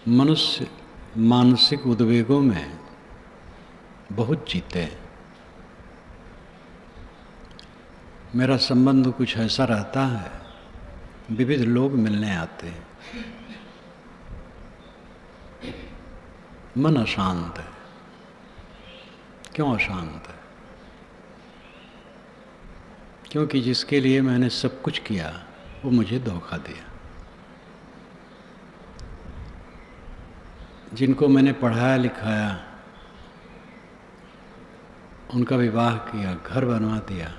मनुष्य मानसिक उद्वेगों में बहुत जीते हैं। मेरा संबंध कुछ ऐसा रहता है, विविध लोग मिलने आते हैं, मन अशांत है। क्यों अशांत है? क्योंकि जिसके लिए मैंने सब कुछ किया वो मुझे धोखा दिया। जिनको मैंने पढ़ाया लिखाया, उनका विवाह किया, घर बनवा दिया,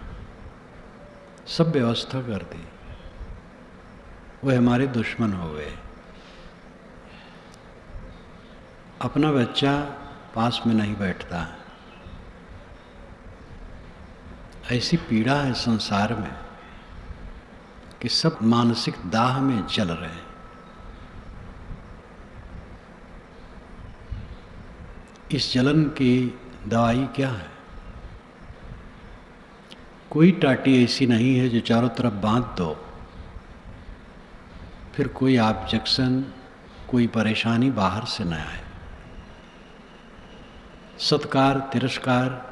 सब व्यवस्था कर दी, वे हमारे दुश्मन हो गए। अपना बच्चा पास में नहीं बैठता। ऐसी पीड़ा है संसार में कि सब मानसिक दाह में जल रहे हैं। इस जलन की दवाई क्या है? कोई टाटी ऐसी नहीं है जो चारों तरफ बांध दो, फिर कोई ऑब्जेक्शन, कोई परेशानी बाहर से न आए। सत्कार तिरस्कार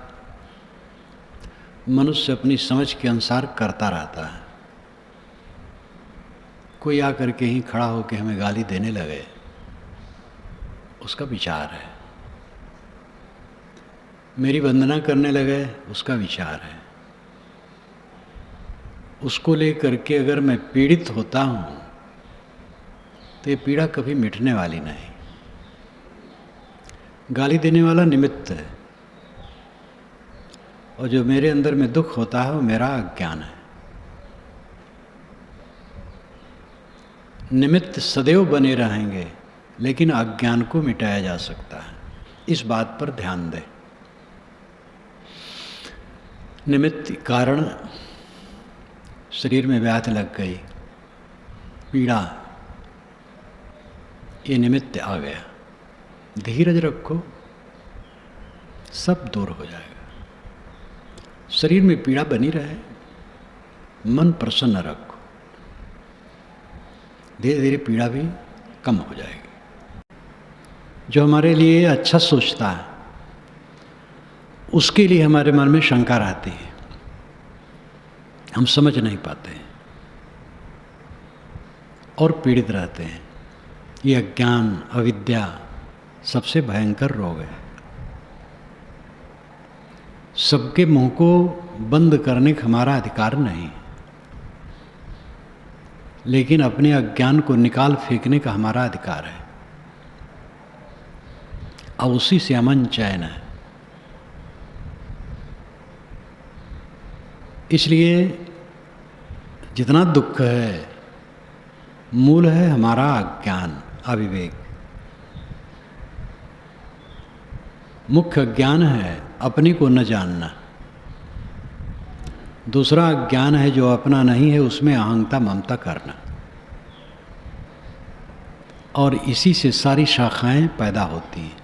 मनुष्य अपनी समझ के अनुसार करता रहता है। कोई आकर के ही खड़ा होकर हमें गाली देने लगे, उसका विचार है। मेरी वंदना करने लगे, उसका विचार है। उसको लेकर के अगर मैं पीड़ित होता हूँ तो ये पीड़ा कभी मिटने वाली नहीं। गाली देने वाला निमित्त है, और जो मेरे अंदर में दुख होता है वो मेरा अज्ञान है। निमित्त सदैव बने रहेंगे, लेकिन अज्ञान को मिटाया जा सकता है। इस बात पर ध्यान दें। निमित्त कारण शरीर में व्याधि लग गई, पीड़ा, ये निमित्त आ गया। धीरज रखो, सब दूर हो जाएगा। शरीर में पीड़ा बनी रहे, मन प्रसन्न रखो, धीरे धीरे पीड़ा भी कम हो जाएगी। जो हमारे लिए अच्छा सोचता है उसके लिए हमारे मन में शंका रहती है, हम समझ नहीं पाते और पीड़ित रहते हैं। ये अज्ञान, अविद्या सबसे भयंकर रोग है। सबके मुंह को बंद करने का हमारा अधिकार नहीं, लेकिन अपने अज्ञान को निकाल फेंकने का हमारा अधिकार है। अब उसी से अमन चैन है। इसलिए जितना दुख है, मूल है हमारा अज्ञान, अविवेक। मुख्य अज्ञान है अपने को न जानना। दूसरा अज्ञान है जो अपना नहीं है उसमें अहंता ममता करना, और इसी से सारी शाखाएं पैदा होती हैं।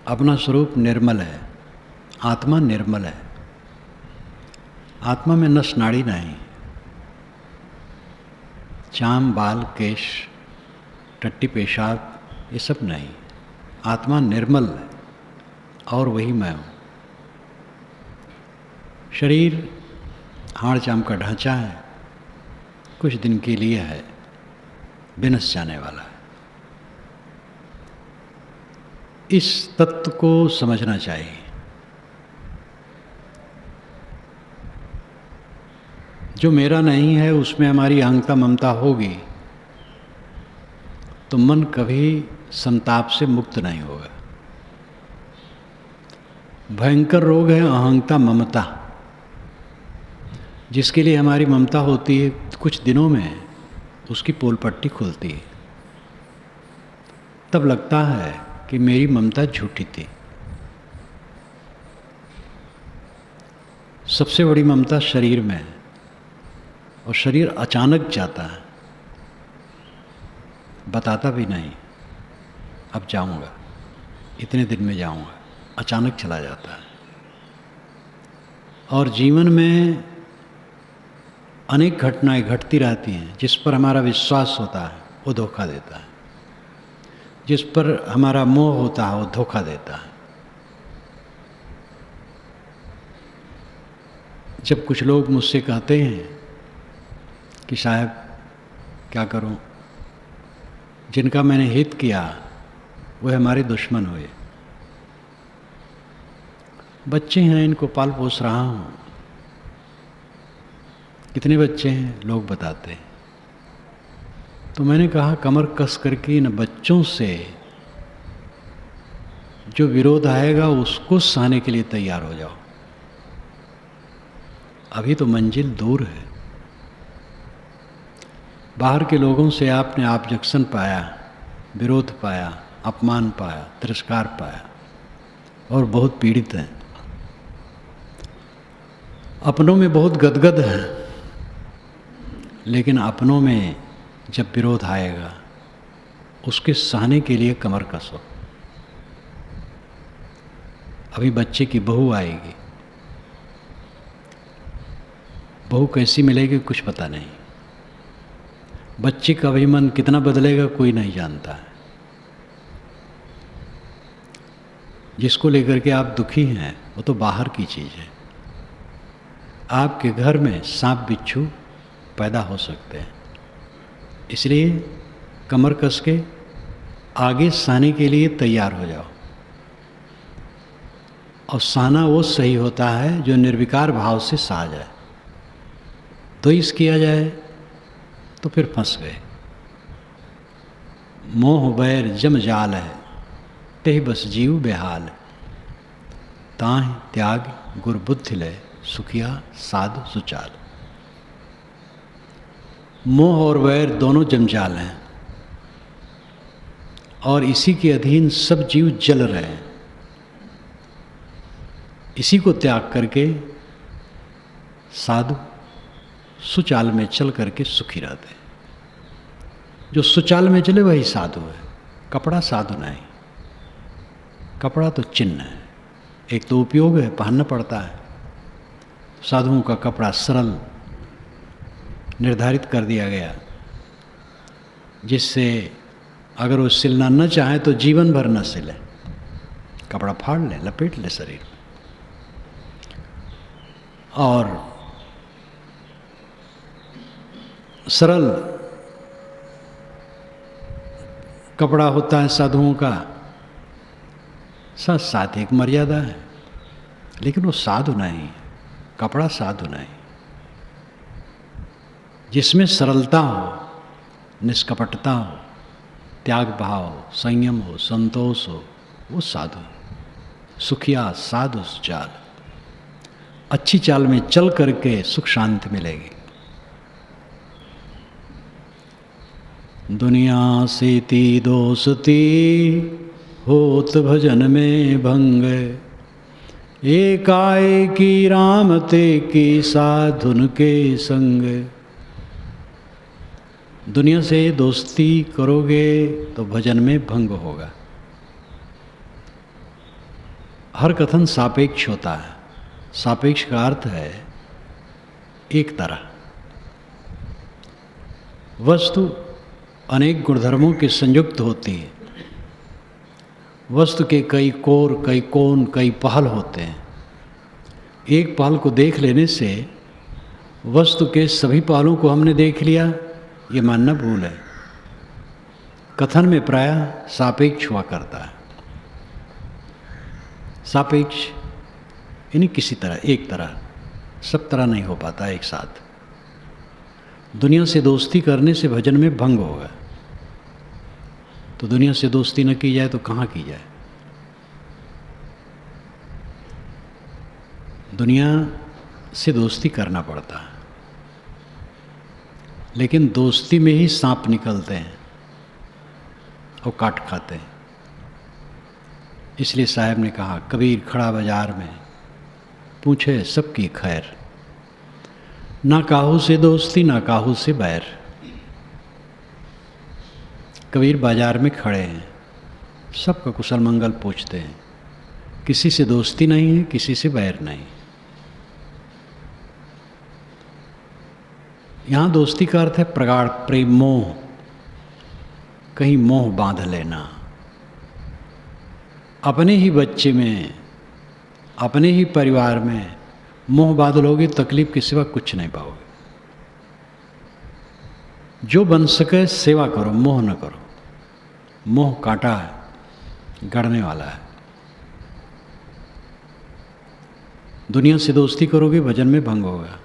अपना स्वरूप निर्मल है, आत्मा निर्मल है। आत्मा में नस नाड़ी नहीं, चाम बाल केश टट्टी पेशाब ये सब नहीं। आत्मा निर्मल है और वही मैं हूँ। शरीर हाड़ चाम का ढांचा है, कुछ दिन के लिए है, विनस जाने वाला है। इस तत्व को समझना चाहिए। जो मेरा नहीं है उसमें हमारी अहंता ममता होगी तो मन कभी संताप से मुक्त नहीं होगा। भयंकर रोग है अहंता ममता। जिसके लिए हमारी ममता होती है, कुछ दिनों में उसकी पोल पट्टी खुलती है। तब लगता है कि मेरी ममता झूठी थी। सबसे बड़ी ममता शरीर में है, और शरीर अचानक जाता है, बताता भी नहीं अब जाऊंगा, इतने दिन में जाऊंगा, अचानक चला जाता है। और जीवन में अनेक घटनाएं घटती रहती हैं। जिस पर हमारा विश्वास होता है वो धोखा देता है, जिस पर हमारा मोह होता है वो धोखा देता है। जब कुछ लोग मुझसे कहते हैं कि साहब क्या करूं, जिनका मैंने हित किया वह हमारे दुश्मन हुए, बच्चे हैं इनको पाल पोस रहा हूं। कितने बच्चे हैं लोग बताते हैं। तो मैंने कहा कमर कस करके इन बच्चों से जो विरोध आएगा उसको सहने के लिए तैयार हो जाओ। अभी तो मंजिल दूर है। बाहर के लोगों से आपने ऑब्जेक्शन पाया, विरोध पाया, अपमान पाया, तिरस्कार पाया और बहुत पीड़ित हैं। अपनों में बहुत गदगद हैं, लेकिन अपनों में जब विरोध आएगा उसके सहने के लिए कमर कसो। अभी बच्चे की बहू आएगी, बहू कैसी मिलेगी कुछ पता नहीं। बच्चे का भी मन कितना बदलेगा कोई नहीं जानता है। जिसको लेकर के आप दुखी हैं वो तो बाहर की चीज़ है। आपके घर में सांप बिच्छू पैदा हो सकते हैं, इसलिए कमर कस के आगे सहने के लिए तैयार हो जाओ। और सहना वो सही होता है जो निर्विकार भाव से सहा जाए। द्वेष किया जाए तो फिर फंस गए। मोह बैर जम जाल है, तेह बस जीव बेहाल। ताहि त्याग गुर बुद्धि लय, सुखिया साधु सुचाल। मोह और वैर दोनों जंजाल हैं और इसी के अधीन सब जीव जल रहे हैं। इसी को त्याग करके साधु सुचाल में चल करके सुखी रहते हैं। जो सुचाल में चले वही साधु है। कपड़ा साधु नहीं, कपड़ा तो चिन्ह है। एक तो उपयोग है, पहनना पड़ता है। साधुओं का कपड़ा सरल निर्धारित कर दिया गया, जिससे अगर वो सिलना न चाहे तो जीवन भर न सिले। कपड़ा फाड़ ले, लपेट ले शरीर में। और सरल कपड़ा होता है साधुओं का, साथ एक मर्यादा है, लेकिन वो साधु नहीं, कपड़ा साधु नहीं। जिसमें सरलता हो, निष्कपटता हो, त्याग भाव हो, संयम हो, संतोष हो, वो साधु। सुखिया साधु चाल, अच्छी चाल में चल करके सुख शांति मिलेगी। दुनिया से ती दोस्ती होत भजन में भंग, एकाएकी राम ते की साधुन के संग। दुनिया से दोस्ती करोगे तो भजन में भंग होगा। हर कथन सापेक्ष होता है। सापेक्ष का अर्थ है एक तरह। वस्तु अनेक गुणधर्मों के संयुक्त होती है। वस्तु के कई कोर, कई कोण, कई पहल होते हैं। एक पहल को देख लेने से वस्तु के सभी पहलुओं को हमने देख लिया, ये मानना भूल है। कथन में प्रायः सापेक्ष हुआ करता है। सापेक्ष यानी किसी तरह, एक तरह, सब तरह नहीं हो पाता एक साथ। दुनिया से दोस्ती करने से भजन में भंग होगा। तो दुनिया से दोस्ती न की जाए तो कहाँ की जाए? दुनिया से दोस्ती करना पड़ता है, लेकिन दोस्ती में ही सांप निकलते हैं और काट खाते हैं। इसलिए साहब ने कहा, कबीर खड़ा बाजार में पूछे सबकी खैर, ना काहू से दोस्ती ना काहू से बैर। कबीर बाजार में खड़े हैं, सबका कुशल मंगल पूछते हैं। किसी से दोस्ती नहीं है, किसी से बैर नहीं। यहाँ दोस्ती का अर्थ है प्रगाढ़ प्रेम, मोह, कहीं मोह बांध लेना। अपने ही बच्चे में, अपने ही परिवार में मोह बांध लोगे, तकलीफ के सिवा कुछ नहीं पाओगे। जो बन सके सेवा करो, मोह न करो। मोह कांटा है, गड़ने वाला है। दुनिया से दोस्ती करोगे, भजन में भंग होगा।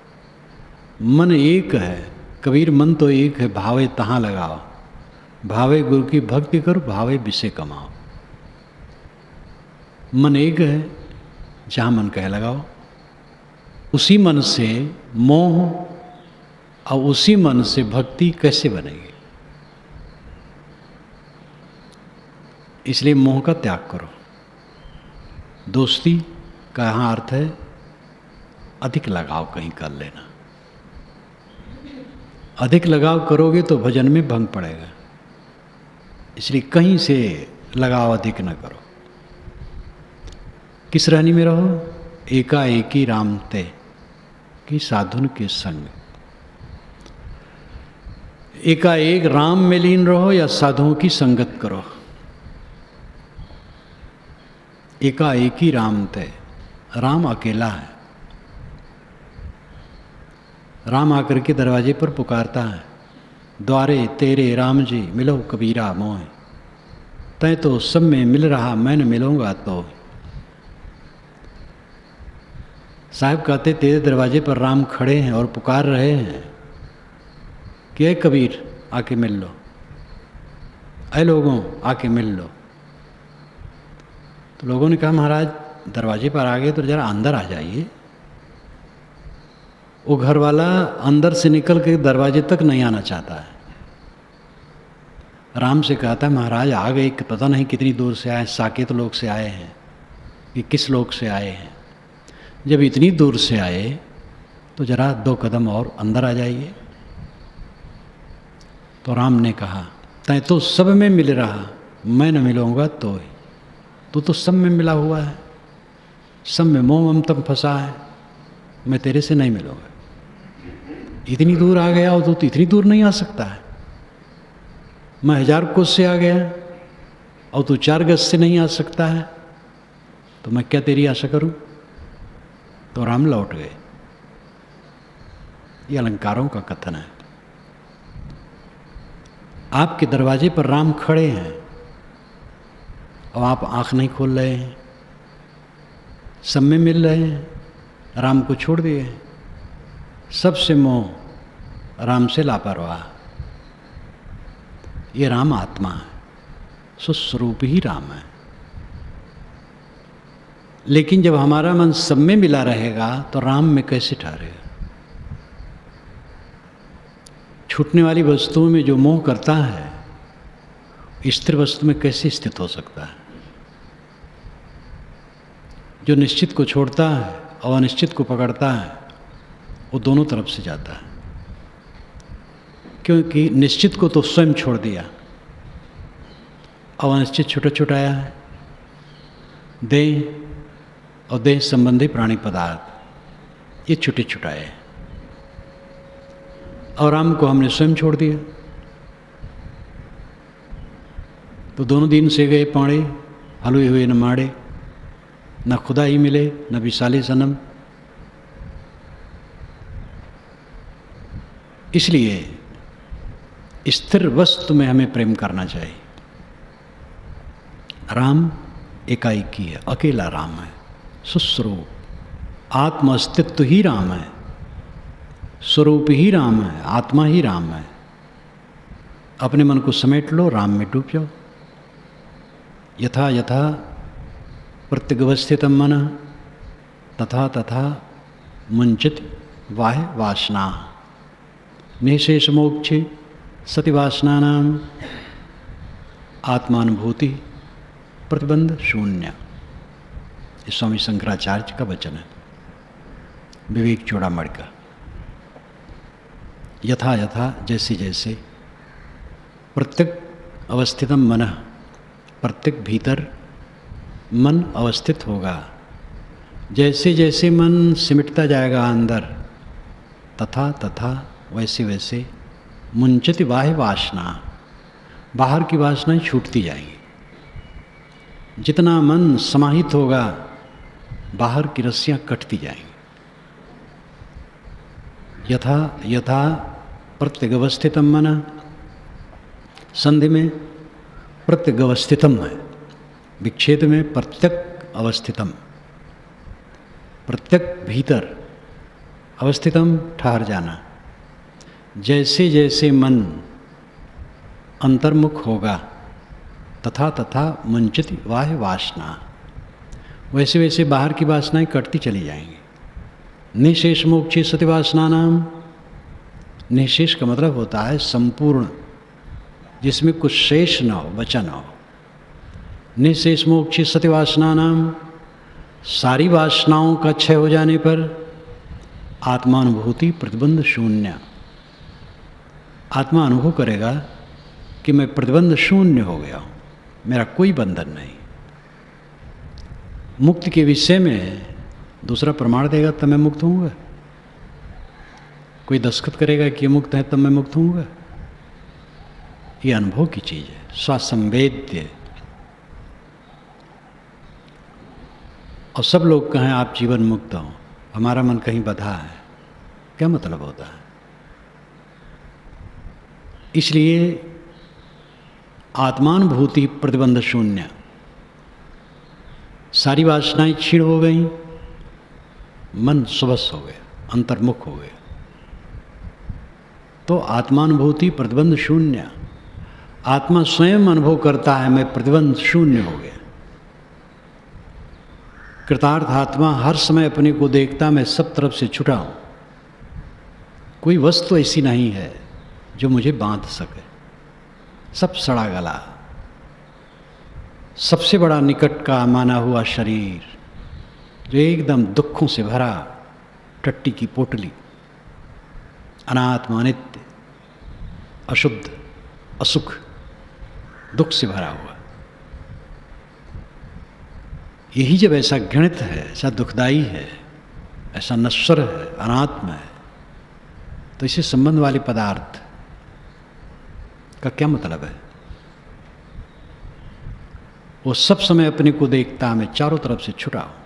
मन एक है, कबीर मन तो एक है, भावे तहाँ लगाओ। भावे गुरु की भक्ति करो, भावे विषय कमाओ। मन एक है, जहाँ मन कहे लगाओ। उसी मन से मोह और उसी मन से भक्ति कैसे बनेगी? इसलिए मोह का त्याग करो। दोस्ती का यहाँ अर्थ है अधिक लगाव कहीं कर लेना। अधिक लगाव करोगे तो भजन में भंग पड़ेगा। इसलिए कहीं से लगाव अधिक न करो। किस रहनी में रहो? एकाएकी राम ते कि साधुन के संग। एकाएक राम में लीन रहो या साधुओं की संगत करो। एकाएकी राम ते, राम अकेला है। राम आकर के दरवाजे पर पुकारता है, द्वारे तेरे राम जी मिलो कबीरा मोह। तय तो सब में मिल रहा, मैं न मिलूंगा तो। साहब कहते तेरे दरवाजे पर राम खड़े हैं और पुकार रहे हैं कि ऐ कबीर आके मिल लो, ऐ लोगों आके मिल लो। तो लोगों ने कहा महाराज दरवाजे पर आ गए तो जरा अंदर आ जाइए। वो घर वाला अंदर से निकल के दरवाजे तक नहीं आना चाहता है। राम से कहता है महाराज आ गए, पता नहीं कितनी दूर से आए, साकेत लोग से आए हैं कि किस लोग से आए हैं। जब इतनी दूर से आए तो जरा 2 कदम और अंदर आ जाइए। तो राम ने कहा तय तो सब में मिल रहा, मैं न मिलूंगा तो। तू तो सब में मिला हुआ है, सब में मोह ममतम फंसा है, मैं तेरे से नहीं मिलूंगा। इतनी दूर आ गया और तू इतनी दूर नहीं आ सकता है। मैं 1000 कोस से आ गया और तू 4 गज से नहीं आ सकता है, तो मैं क्या तेरी आशा करूं? तो राम लौट गए। ये अलंकारों का कथन है। आपके दरवाजे पर राम खड़े हैं और आप आंख नहीं खोल रहे हैं, सब में मिल रहे हैं, राम को छोड़ दिए, सबसे मोह, राम से लापरवाह। ये राम आत्मा है, स्वस्वरूप ही राम है। लेकिन जब हमारा मन सब में मिला रहेगा तो राम में कैसे ठहरेगा? छूटने वाली वस्तुओं में जो मोह करता है स्थिर वस्तु में कैसे स्थित हो सकता है? जो निश्चित को छोड़ता है और अनिश्चित को पकड़ता है वो दोनों तरफ से जाता है, क्योंकि निश्चित को तो स्वयं छोड़ दिया और अनिश्चित छुटा छुटाया है। देह और देह संबंधी प्राणी पदार्थ ये छुटे छुटाए, और राम को हमने स्वयं छोड़ दिया। तो दोनों दिन से गए पाड़े, हलुए हुए न माड़े, न खुदा ही मिले न विशाले सनम। इसलिए स्थिर वस्तु में हमें प्रेम करना चाहिए। राम एकाएकी है, अकेला राम है, सुस्वरूप, आत्म अस्तित्व ही राम है, स्वरूप ही राम है, आत्मा ही राम है। अपने मन को समेट लो, राम में डूब जाओ। यथा यथा प्रत्यवस्थितम मन तथा तथा मुंचित वाह वासना निशेष मोक्षे सति वासनानां आत्मानुभूति प्रतिबंध शून्य। स्वामी शंकराचार्य का वचन है, विवेक चूड़ामणि का। यथा यथा जैसे जैसे प्रत्येक अवस्थितम मन, प्रत्येक भीतर मन अवस्थित होगा, जैसे जैसे मन सिमटता जाएगा अंदर, तथा तथा वैसे वैसे मुंचति बाह्य वासना, बाहर की वासनाएं छूटती जाएंगी। जितना मन समाहित होगा बाहर की रस्सियां कटती जाएंगी। यथा यथा प्रत्यगवस्थितम मन, संधि में प्रत्यगवस्थितम है, विच्छेद में प्रत्यक अवस्थितम। प्रत्यक भीतर, अवस्थितम ठहर जाना। जैसे जैसे मन अंतर्मुख होगा तथा तथा मुंचति बाह्य वासना, वैसे वैसे बाहर की वासनाएं कटती चली जाएंगी। निशेष मोक्षी सति वासना नाम, निशेष का मतलब होता है संपूर्ण, जिसमें कुछ शेष न हो, बचा न हो। निशेष मोक्षी सति वासना नाम, सारी वासनाओं का क्षय हो जाने पर आत्मानुभूति प्रतिबंध शून्य। आत्मा अनुभव करेगा कि मैं प्रतिबंध शून्य हो गया हूँ, मेरा कोई बंधन नहीं। मुक्ति के विषय में दूसरा प्रमाण देगा तब मैं मुक्त होऊंगा। कोई दस्तखत करेगा कि ये मुक्त है तब मैं मुक्त होऊंगा। ये अनुभव की चीज है, स्वसंवेद्य। और सब लोग कहें आप जीवन मुक्त हो, हमारा मन कहीं बंधा है, क्या मतलब होता है? इसलिए आत्मानुभूति प्रतिबंध शून्य, सारी वासनाएं क्षीण हो गई, मन स्वस्थ हो गया, अंतर्मुख हो गया। तो आत्मानुभूति प्रतिबंध शून्य, आत्मा स्वयं अनुभव करता है मैं प्रतिबंध शून्य हो गया। कृतार्थ आत्मा हर समय अपने को देखता मैं सब तरफ से छुटा हूं, कोई वस्तु ऐसी नहीं है जो मुझे बांध सके। सब सड़ा गला, सबसे बड़ा निकट का माना हुआ शरीर जो एकदम दुखों से भरा, टट्टी की पोटली, अनात्मा, अनित्य, अशुद्ध, असुख, दुख से भरा हुआ। यही जब ऐसा घृणित है, ऐसा दुखदाई है, ऐसा नश्वर है, अनात्म है, तो इसे संबंध वाले पदार्थ का क्या मतलब है? वो सब समय अपने को देखता मैं चारों तरफ से छुटा हूं,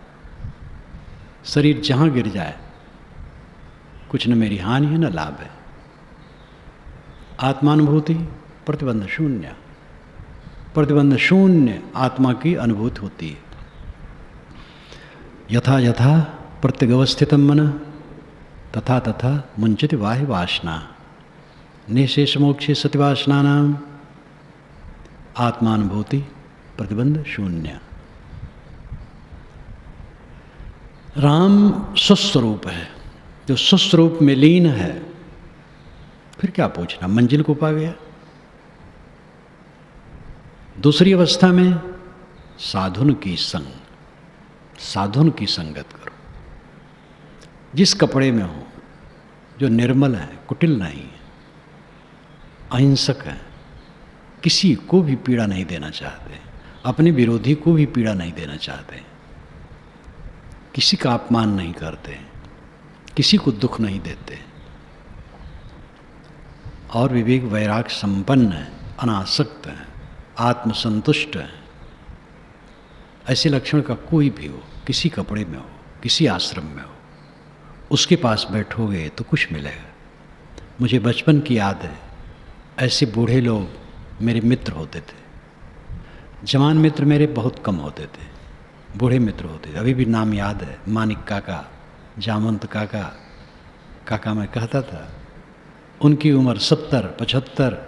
शरीर जहां गिर जाए कुछ न मेरी हानि है न लाभ है। आत्मानुभूति प्रतिबंध शून्य, प्रतिबंध शून्य आत्मा की अनुभूति होती है। यथा यथा प्रत्यगवस्थितम मन तथा तथा मुंचति बाह्य वासना, निशेष मोक्षे सति वासना नाम आत्मानुभूति प्रतिबंध शून्य। राम स्वस्वरूप है, जो स्वस्वरूप में लीन है, फिर क्या पूछना, मंजिल को पा गया। दूसरी अवस्था में साधुन की संग, साधुन की संगत करो। जिस कपड़े में हो, जो निर्मल है, कुटिल नहीं है, अहिंसक है, किसी को भी पीड़ा नहीं देना चाहते, अपने विरोधी को भी पीड़ा नहीं देना चाहते, किसी का अपमान नहीं करते, किसी को दुख नहीं देते, और विवेक वैराग संपन्न है, अनासक्त है, आत्मसंतुष्ट है। ऐसे लक्षण का कोई भी हो, किसी कपड़े में हो, किसी आश्रम में हो, उसके पास बैठोगे तो कुछ मिलेगा। मुझे बचपन की याद है, ऐसे बूढ़े लोग मेरे मित्र होते थे। जवान मित्र मेरे बहुत कम होते थे, बूढ़े मित्र होते थे। अभी भी नाम याद है, मानिक काका, जामवंत काका, काका मैं कहता था। उनकी उम्र 70-75,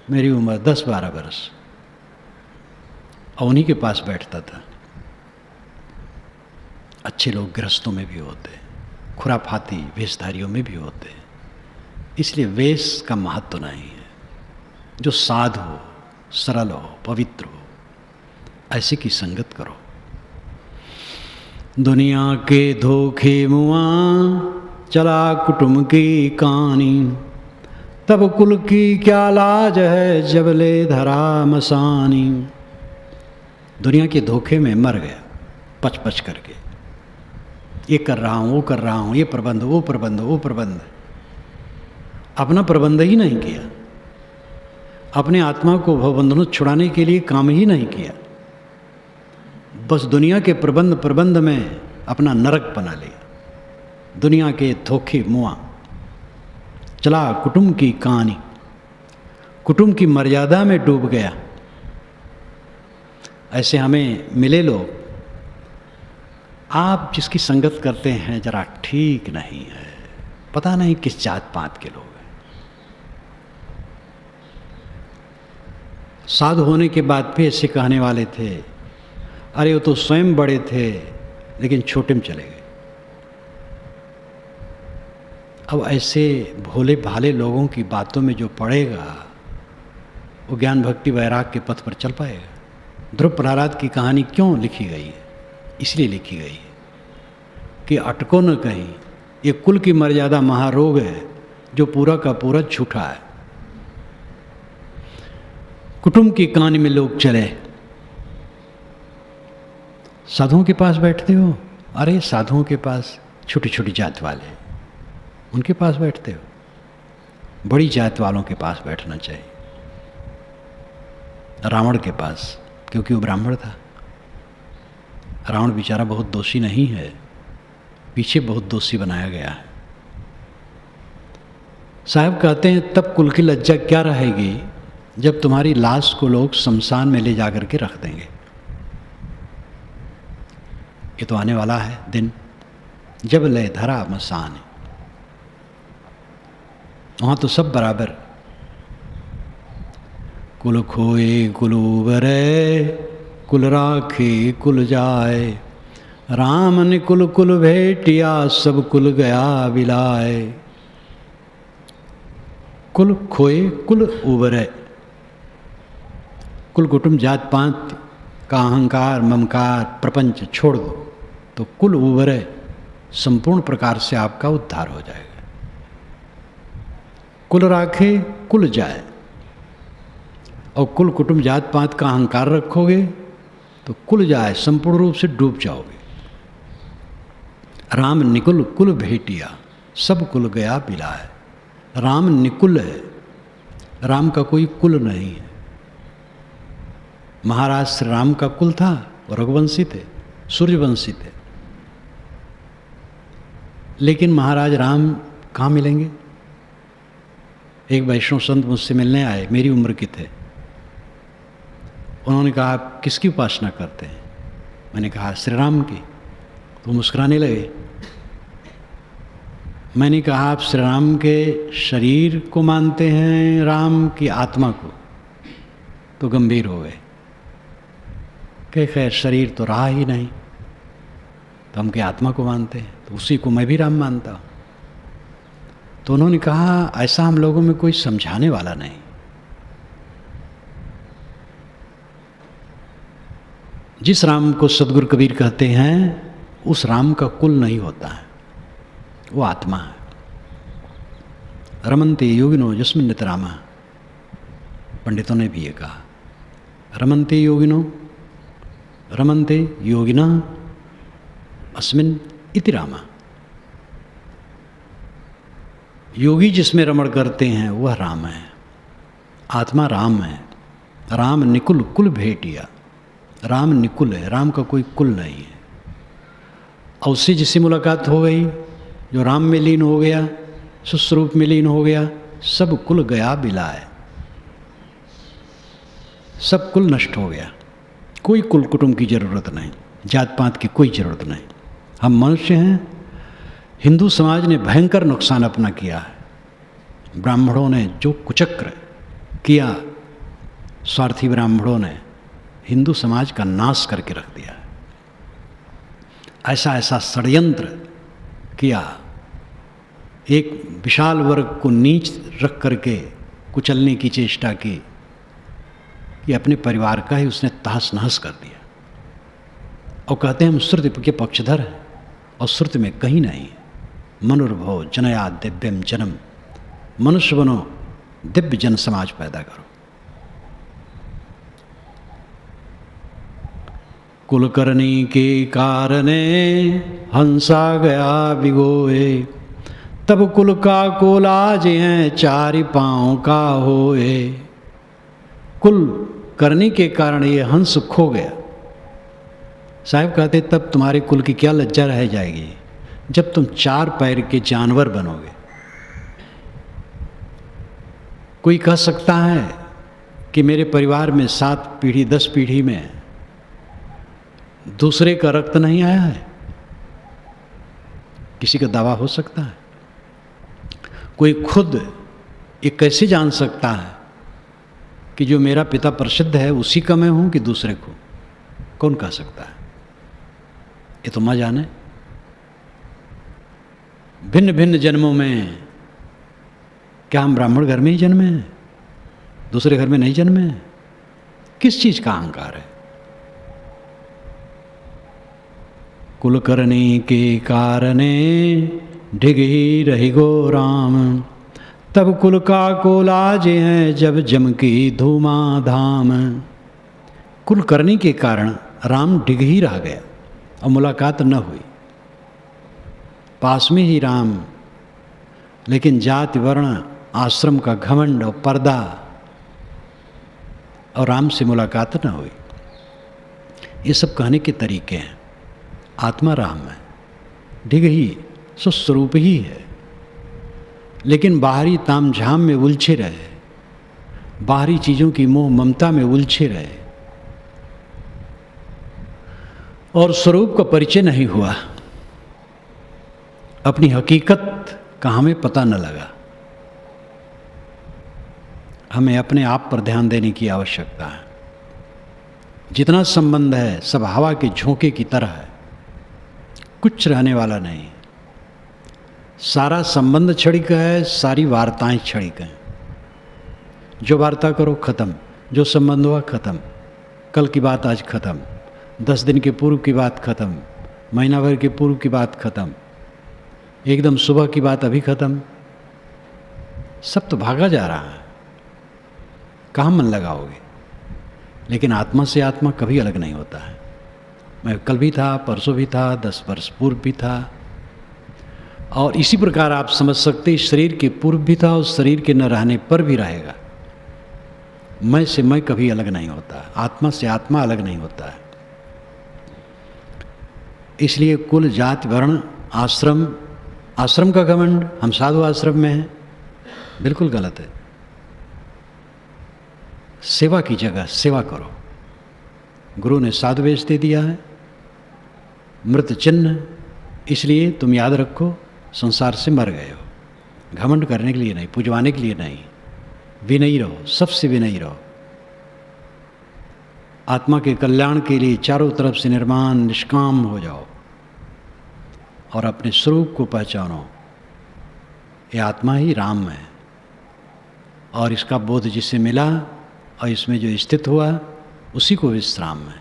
मेरी उम्र 10-12 वर्ष, और उन्हीं के पास बैठता था। अच्छे लोग गृहस्थों में भी होते, खुराफाती वेशधारियों में भी होते। इसलिए वेश का महत्व नहीं है। जो साध हो, सरल हो, पवित्र हो, ऐसे की संगत करो। दुनिया के धोखे मुआ चला कुटुंब की कहानी, तब कुल की क्या लाज है जब ले धरा मसानी। दुनिया के धोखे में मर गया पच पच करके, ये कर रहा हूँ, वो कर रहा हूँ, ये प्रबंध, वो प्रबंध, वो प्रबंध। अपना प्रबंध ही नहीं किया, अपने आत्मा को भवबंधनों छुड़ाने के लिए काम ही नहीं किया, बस दुनिया के प्रबंध में अपना नरक बना लिया, दुनिया के धोखे मुआ चला, कुटुंब की कहानी, कुटुंब की मर्यादा में डूब गया। ऐसे हमें मिले लोग, आप जिसकी संगत करते हैं जरा ठीक नहीं है, पता नहीं किस जात पात के लोग हैं। साधु होने के बाद भी ऐसे कहने वाले थे, अरे वो तो स्वयं बड़े थे लेकिन छोटे में चले गए। अब ऐसे भोले भाले लोगों की बातों में जो पड़ेगा वो ज्ञान भक्ति वैराग के पथ पर चल पाएगा। ध्रुव प्रहलाद की कहानी क्यों लिखी गई है? इसलिए लिखी गई है कि अटको न कहीं, ये कुल की मर्यादा महारोग है जो पूरा का पूरा झूठा है। कुटुंब की कहानी में लोग चले, साधुओं के पास बैठते हो, अरे साधुओं के पास छोटी छोटी जात वाले उनके पास बैठते हो, बड़ी जात वालों के पास बैठना चाहिए। रावण के पास, क्योंकि वो ब्राह्मण था। रावण बेचारा बहुत दोषी नहीं है, पीछे बहुत दोषी बनाया गया है। साहब कहते हैं तब कुल की लज्जा क्या रहेगी जब तुम्हारी लाश को लोग शमशान में ले जाकर के रख देंगे। ये तो आने वाला है दिन जब ले धरा मसान, वहां तो सब बराबर, कुल खोए कुल उबरे, कुल राखे कुल जाए, राम ने कुल कुल भेटिया, सब कुल गया बिलाए। कुल खोए कुल उबरे, कुल कुटुंब जात पात का अहंकार ममकार प्रपंच छोड़ दो तो कुल उबरे, संपूर्ण प्रकार से आपका उद्धार हो जाएगा। कुल राखे कुल जाए, और कुल कुटुंब जात पात का अहंकार रखोगे तो कुल जाए, संपूर्ण रूप से डूब जाओगे। राम निकुल कुल भेटिया, सब कुल गया बिलाए। राम निकुल है, राम का कोई कुल नहीं है। महाराज श्री राम का कुल था, वो रघुवंशी थे, सूर्यवंशी थे, लेकिन महाराज राम कहाँ मिलेंगे? एक वैष्णव संत मुझसे मिलने आए, मेरी उम्र के थे। उन्होंने कहा आप किसकी उपासना करते हैं? मैंने कहा श्री राम की। तो मुस्कुराने लगे। मैंने कहा आप श्री राम के शरीर को मानते हैं, राम की आत्मा को? तो गंभीर हो गए कि खैर शरीर तो रहा ही नहीं, तो हम क्या आत्मा को मानते हैं, तो उसी को मैं भी राम मानता हूँ। तो उन्होंने कहा ऐसा हम लोगों में कोई समझाने वाला नहीं। जिस राम को सदगुरु कबीर कहते हैं उस राम का कुल नहीं होता है, वो आत्मा है। रमन्ते योगिनो यस्मिन् नितरामा, पंडितों ने भी ये कहा, रमन्ते योगिनो, रमन्ते योगिना अस्मिन् इति रामा। योगी जिसमें रमण करते हैं वह राम है, आत्मा राम है। राम निकुल कुल भेटिया, राम निकुल है, राम का कोई कुल नहीं है। और उससे जिससे मुलाकात हो गई, जो राम में लीन हो गया, सुस्वरूप में लीन हो गया, सब कुल गया बिलाए, सब कुल नष्ट हो गया। कोई कुल कुटुंब की जरूरत नहीं, जात पात की कोई जरूरत नहीं। हम मनुष्य हैं। हिंदू समाज ने भयंकर नुकसान अपना किया है। ब्राह्मणों ने जो कुचक्र किया, स्वार्थी ब्राह्मणों ने हिंदू समाज का नाश करके रख दिया है। ऐसा ऐसा षड्यंत्र किया, एक विशाल वर्ग को नीच रख करके कुचलने की चेष्टा की कि अपने परिवार का ही उसने तहस नहस कर दिया। और कहते हैं हम श्रुति के पक्षधर हैं, और श्रुति में कहीं नहीं। मनुर्भव जनया दिव्यम जन्म, मनुष्य बनो, दिव्य जन समाज पैदा करो। कुलकर्णी के कारणे हंसा गया बिगोए, तब कुल का कोलाज हैं चारि पाँव का होए। कुल करने के कारण ये हंस खो गया। साहब कहते तब तुम्हारे कुल की क्या लज्जा रह जाएगी जब तुम 4 पैर के जानवर बनोगे। कोई कह सकता है कि मेरे परिवार में 7 पीढ़ी 10 पीढ़ी में दूसरे का रक्त नहीं आया है? किसी का दावा हो सकता है? कोई खुद ये कैसे जान सकता है कि जो मेरा पिता प्रसिद्ध है उसी का मैं हूं कि दूसरे को? कौन कह सकता है? ये तो मां जाने। भिन्न भिन्न जन्मों में क्या हम ब्राह्मण घर में ही जन्मे हैं, दूसरे घर में नहीं जन्मे हैं? किस चीज का अहंकार है? कुल करने के कारणे ढिग ही रही गो राम। तब कुल का कोलाज हैं जब जम की धूमा धाम। कुल करने के कारण राम ढिग ही रह गया और मुलाकात न हुई। पास में ही राम, लेकिन जाति वर्ण आश्रम का घमंड और पर्दा और राम से मुलाकात न हुई। ये सब कहने के तरीके हैं। आत्मा राम है, ढिग ही स्वस्वरूप ही है, लेकिन बाहरी तामझाम में उलझे रहे, बाहरी चीज़ों की मोह ममता में उलझे रहे और स्वरूप का परिचय नहीं हुआ। अपनी हकीकत का हमें पता न लगा। हमें अपने आप पर ध्यान देने की आवश्यकता है। जितना संबंध है सब हवा के झोंके की तरह है, कुछ रहने वाला नहीं। सारा संबंध क्षणिक है, सारी वार्ताएं क्षणिक हैं। जो वार्ता करो खत्म, जो संबंध हुआ खत्म, कल की बात आज खत्म, 10 दिन के पूर्व की बात खत्म, महीना भर के पूर्व की बात खत्म, एकदम सुबह की बात अभी खत्म। सब तो भागा जा रहा है, कहाँ मन लगाओगे? लेकिन आत्मा से आत्मा कभी अलग नहीं होता है। मैं कल भी था, परसों भी था, 10 वर्ष पूर्व भी था, और इसी प्रकार आप समझ सकते शरीर के पूर्व भी था और शरीर के न रहने पर भी रहेगा। मैं से मैं कभी अलग नहीं होता, आत्मा से आत्मा अलग नहीं होता है। इसलिए कुल जाति वर्ण आश्रम, आश्रम का घमंड, हम साधु आश्रम में हैं, बिल्कुल गलत है। सेवा की जगह सेवा करो। गुरु ने साधु वेश दे दिया है, मृत चिन्ह, इसलिए तुम याद रखो संसार से मर गए हो। घमंड करने के लिए नहीं, पुजवाने के लिए नहीं, विनयी रहो, सबसे विनयी रहो। आत्मा के कल्याण के लिए चारों तरफ से निर्माण निष्काम हो जाओ और अपने स्वरूप को पहचानो। ये आत्मा ही राम है और इसका बोध जिसे मिला और इसमें जो स्थित हुआ उसी को विश्राम है।